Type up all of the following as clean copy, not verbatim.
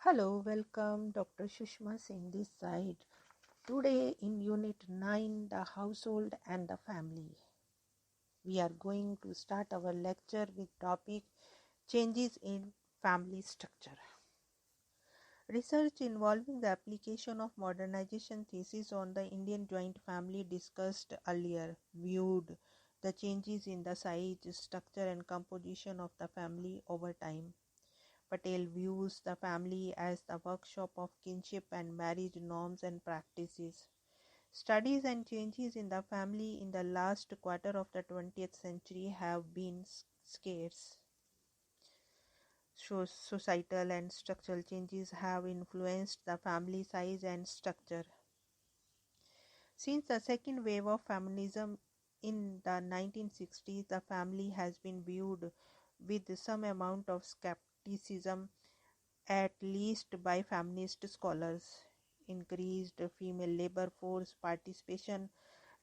Hello, welcome Dr. Sushma Singh this side. Today in Unit 9, the household and the family. We are going to start our lecture with topic changes in family structure. Research involving the application of modernization thesis on the Indian joint family discussed earlier viewed the changes in the size, structure and composition of the family over time. Patel views the family as the workshop of kinship and marriage norms and practices. Studies and changes in the family in the last quarter of the 20th century have been scarce. Societal and structural changes have influenced the family size and structure. Since the second wave of feminism in the 1960s, the family has been viewed with some amount of skepticism, at least by feminist scholars. Increased female labor force participation,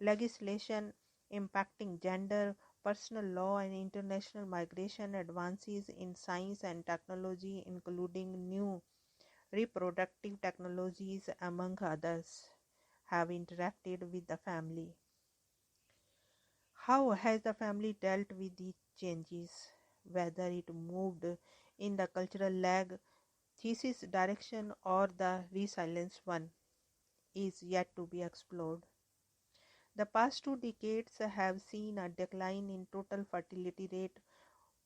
legislation impacting gender, personal law and international migration, advances in science and technology including new reproductive technologies among others, have interacted with the family. How has the family dealt with these changes? Whether it moved in the cultural lag thesis direction or the resilience one is yet to be explored. The past 2 decades have seen a decline in total fertility rate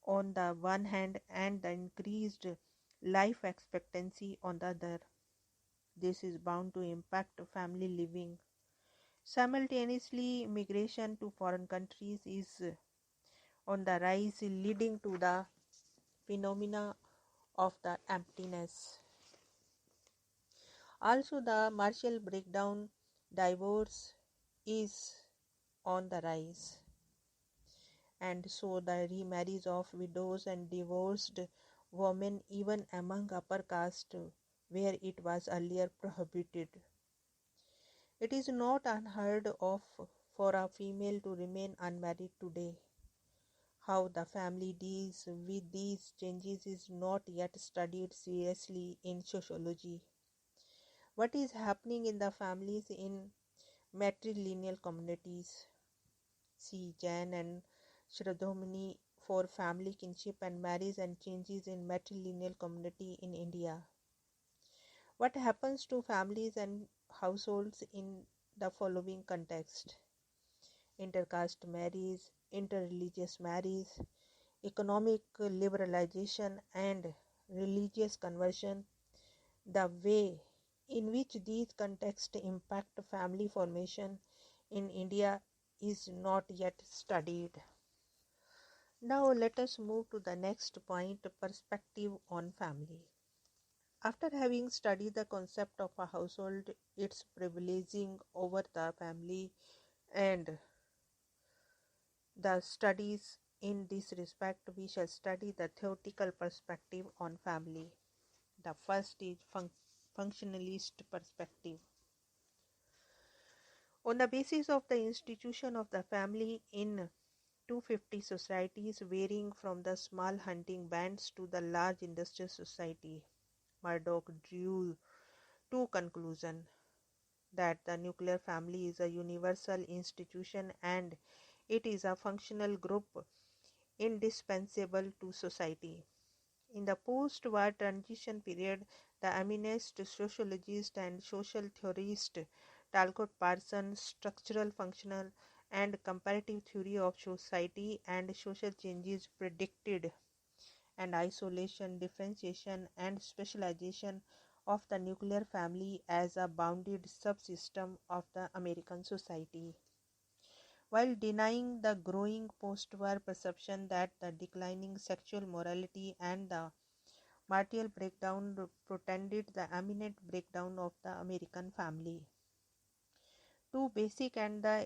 on the one hand and the increased life expectancy on the other. This is bound to impact family living. Simultaneously, migration to foreign countries is on the rise, leading to the phenomena of the emptiness. Also, the marital breakdown, divorce is on the rise, and so the remarriage of widows and divorced women even among upper caste where it was earlier prohibited. It is not unheard of for a female to remain unmarried today. How the family deals with these changes is not yet studied seriously in sociology. What is happening in the families in matrilineal communities? See Jan and Shraddhamani for family kinship and marriage and changes in matrilineal community in India. What happens to families and households in the following context? Intercaste marriage, interreligious marriage, economic liberalization and religious conversion. The way in which these contexts impact family formation in India is not yet studied. Now let us move to the next point, perspective on family. After having studied the concept of a household, its privileging over the family, and the studies in this respect, we shall study the theoretical perspective on family. The first is functionalist perspective. On the basis of the institution of the family in 250 societies varying from the small hunting bands to the large industrial society, Murdoch drew two conclusions: that the nuclear family is a universal institution and it is a functional group indispensable to society. In the post-war transition period, the eminent sociologist and social theorist Talcott Parsons' structural, functional, and comparative theory of society and social changes predicted an isolation, differentiation, and specialization of the nuclear family as a bounded subsystem of the American society, while denying the growing post-war perception that the declining sexual morality and the marital breakdown portended the imminent breakdown of the American family. Two basic and the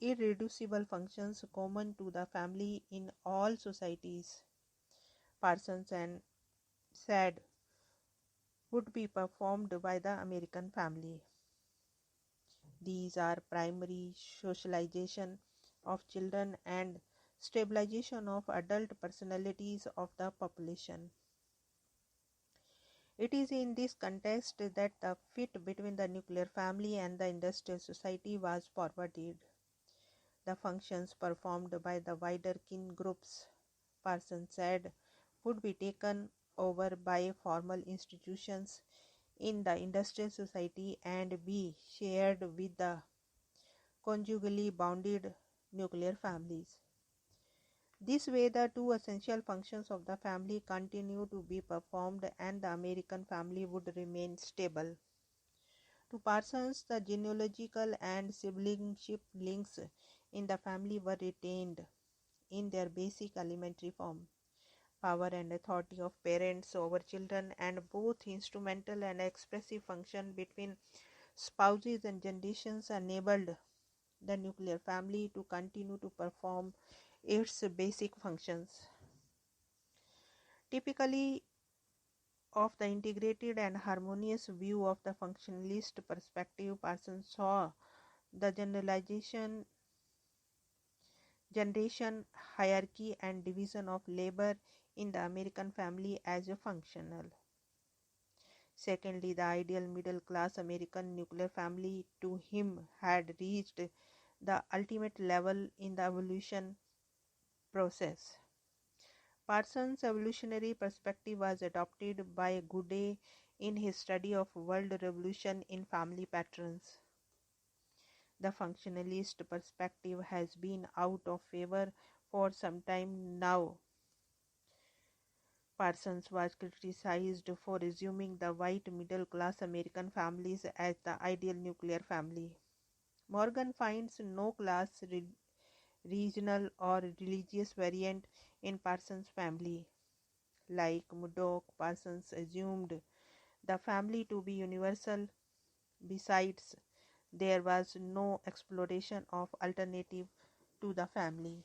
irreducible functions common to the family in all societies, Parsons and said, would be performed by the American family. These are primary socialization of children and stabilization of adult personalities of the population. It is in this context that the fit between the nuclear family and the industrial society was forwarded. The functions performed by the wider kin groups, Parsons said, would be taken over by formal institutions in the industrial society and be shared with the conjugally bounded nuclear families. This way, the two essential functions of the family continue to be performed and the American family would remain stable. To Parsons, the genealogical and siblingship links in the family were retained in their basic elementary form. Power and authority of parents over children and both instrumental and expressive function between spouses and generations enabled the nuclear family to continue to perform its basic functions. Typically, of the integrated and harmonious view of the functionalist perspective, Parsons saw the generation hierarchy and division of labor in the American family as a functional. Secondly, the ideal middle class American nuclear family to him had reached the ultimate level in the evolution process. Parsons' evolutionary perspective was adopted by Goode in his study of world revolution in family patterns. The functionalist perspective has been out of favor for some time now. Parsons was criticized for assuming the white middle-class American families as the ideal nuclear family. Morgan finds no class, regional, or religious variant in Parsons' family. Like Murdoch, Parsons assumed the family to be universal. Besides, there was no exploration of alternative to the family.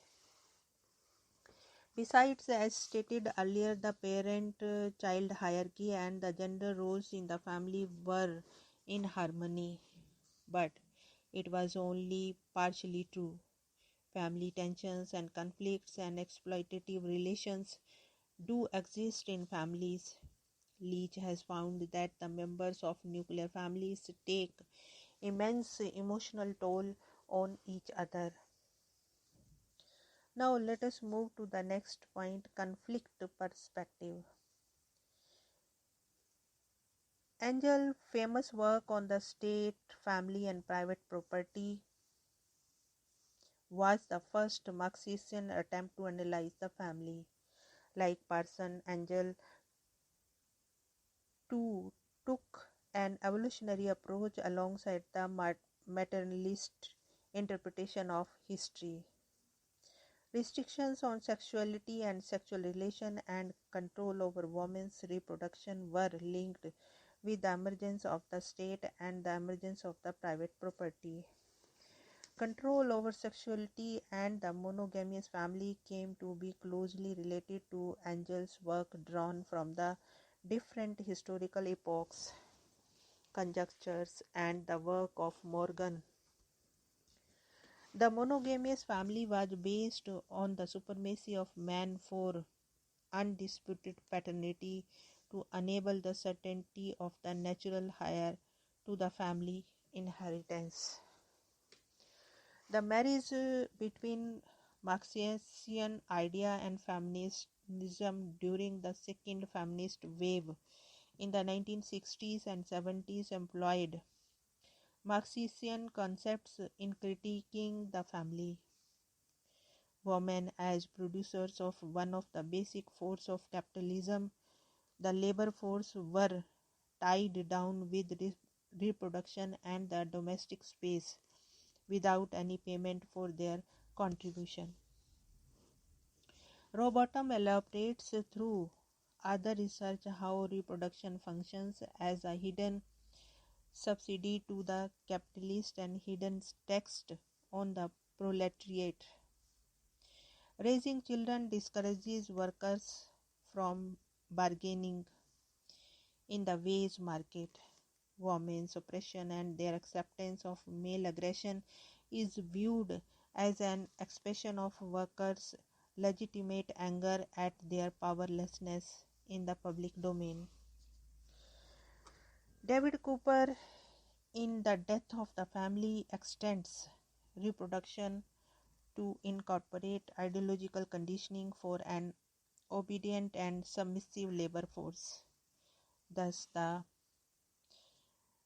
Besides, as stated earlier, the parent-child hierarchy and the gender roles in the family were in harmony, but it was only partially true. Family tensions and conflicts and exploitative relations do exist in families. Leach has found that the members of nuclear families take immense emotional toll on each other. Now let us move to the next point, conflict perspective. Angel's famous work on the state, family and private property was the first Marxian attempt to analyze the family. Like Parsons, Angel too took an evolutionary approach alongside the materialist interpretation of history. Restrictions on sexuality and sexual relation and control over women's reproduction were linked with the emergence of the state and the emergence of the private property. Control over sexuality and the monogamous family came to be closely related to Angel's work drawn from the different historical epochs, conjunctures, and the work of Morgan. The monogamous family was based on the supremacy of man for undisputed paternity to enable the certainty of the natural heir to the family inheritance. The marriage between Marxian idea and feminism during the second feminist wave in the 1960s and 70s employed Marxian concepts in critiquing the family. Women as producers of one of the basic forces of capitalism, the labor force, were tied down with reproduction and the domestic space without any payment for their contribution. Robotham elaborates through other research how reproduction functions as a hidden subsidy to the capitalist and hidden tax on the proletariat. Raising children discourages workers from bargaining in the wage market. Women's oppression and their acceptance of male aggression is viewed as an expression of workers' legitimate anger at their powerlessness in the public domain. David Cooper, in The Death of the Family, extends reproduction to incorporate ideological conditioning for an obedient and submissive labor force. Thus, the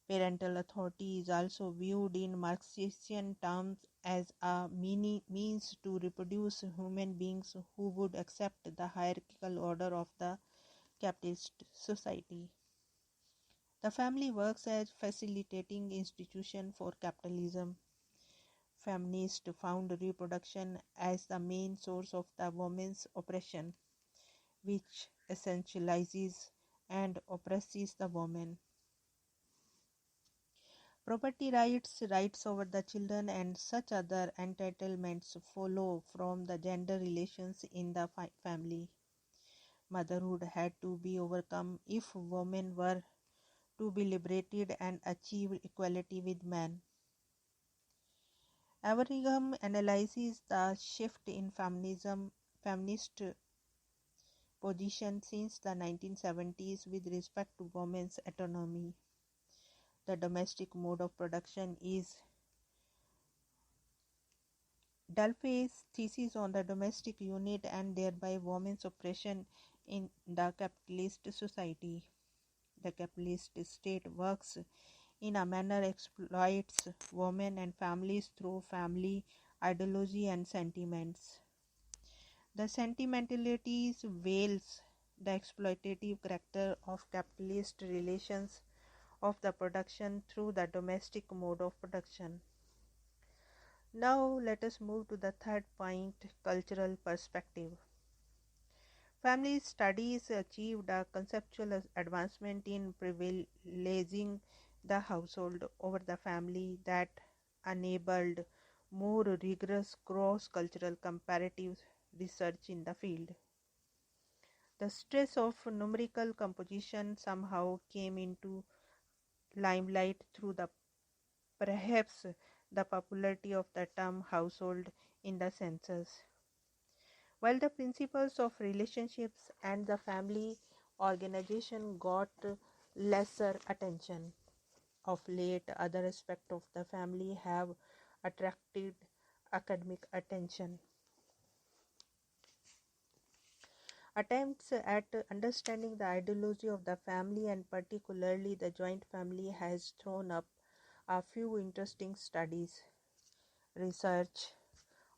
parental authority is also viewed in Marxian terms as a means to reproduce human beings who would accept the hierarchical order of the capitalist society. The family works as facilitating institution for capitalism. Feminists found reproduction as the main source of the woman's oppression, which essentializes and oppresses the woman. Property rights, rights over the children, and such other entitlements follow from the gender relations in the family. Motherhood had to be overcome if women were to be liberated and achieve equality with men. Abraham analyzes the shift in feminist position since the 1970s with respect to women's autonomy. The domestic mode of production is Dulce's thesis on the domestic unit and thereby women's oppression in the capitalist society. The capitalist state works in a manner exploits women and families through family ideology and sentiments. The sentimentalities veils the exploitative character of capitalist relations of the production through the domestic mode of production. Now let us move to the third point, cultural perspective. Family studies achieved a conceptual advancement in privileging the household over the family that enabled more rigorous cross-cultural comparative research in the field. The stress of numerical composition somehow came into limelight through the perhaps the popularity of the term household in the census. While the principles of relationships and the family organization got lesser attention, of late other aspects of the family have attracted academic attention. Attempts at understanding the ideology of the family and particularly the joint family has thrown up a few interesting studies. Research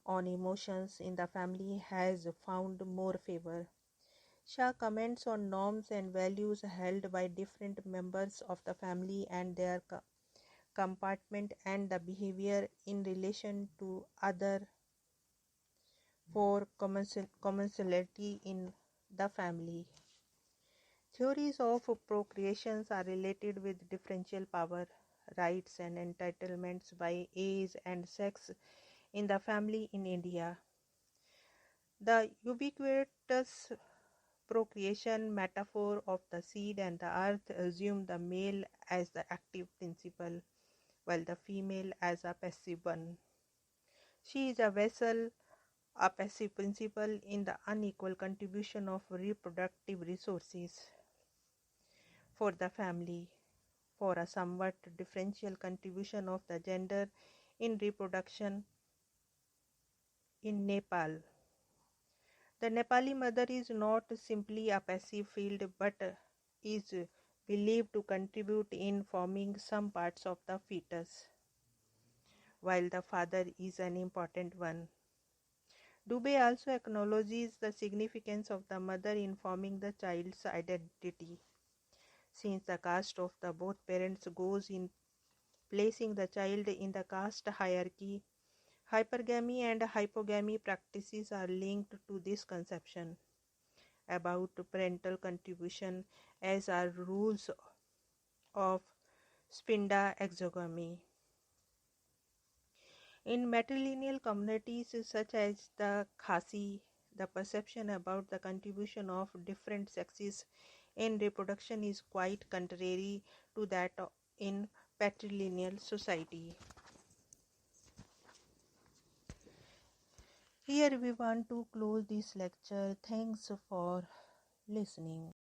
on emotions in the family has found more favor. Shah comments on norms and values held by different members of the family and their comportment and the behavior in relation to other for commensality in the family. Theories of procreation are related with differential power, rights and entitlements by age and sex in the family in India. The ubiquitous procreation metaphor of the seed and the earth assume the male as the active principle, while the female as a passive one. She is a vessel, a passive principle in the unequal contribution of reproductive resources for the family, for a somewhat differential contribution of the gender in reproduction in Nepal. The Nepali mother is not simply a passive field but is believed to contribute in forming some parts of the fetus, while the father is an important one. Dubé also acknowledges the significance of the mother in forming the child's identity, since the caste of the both parents goes in placing the child in the caste hierarchy. Hypergamy and hypogamy practices are linked to this conception about parental contribution, as are rules of spinda exogamy. In matrilineal communities such as the Khasi, the perception about the contribution of different sexes in reproduction is quite contrary to that in patrilineal society. Here we want to close this lecture. Thanks for listening.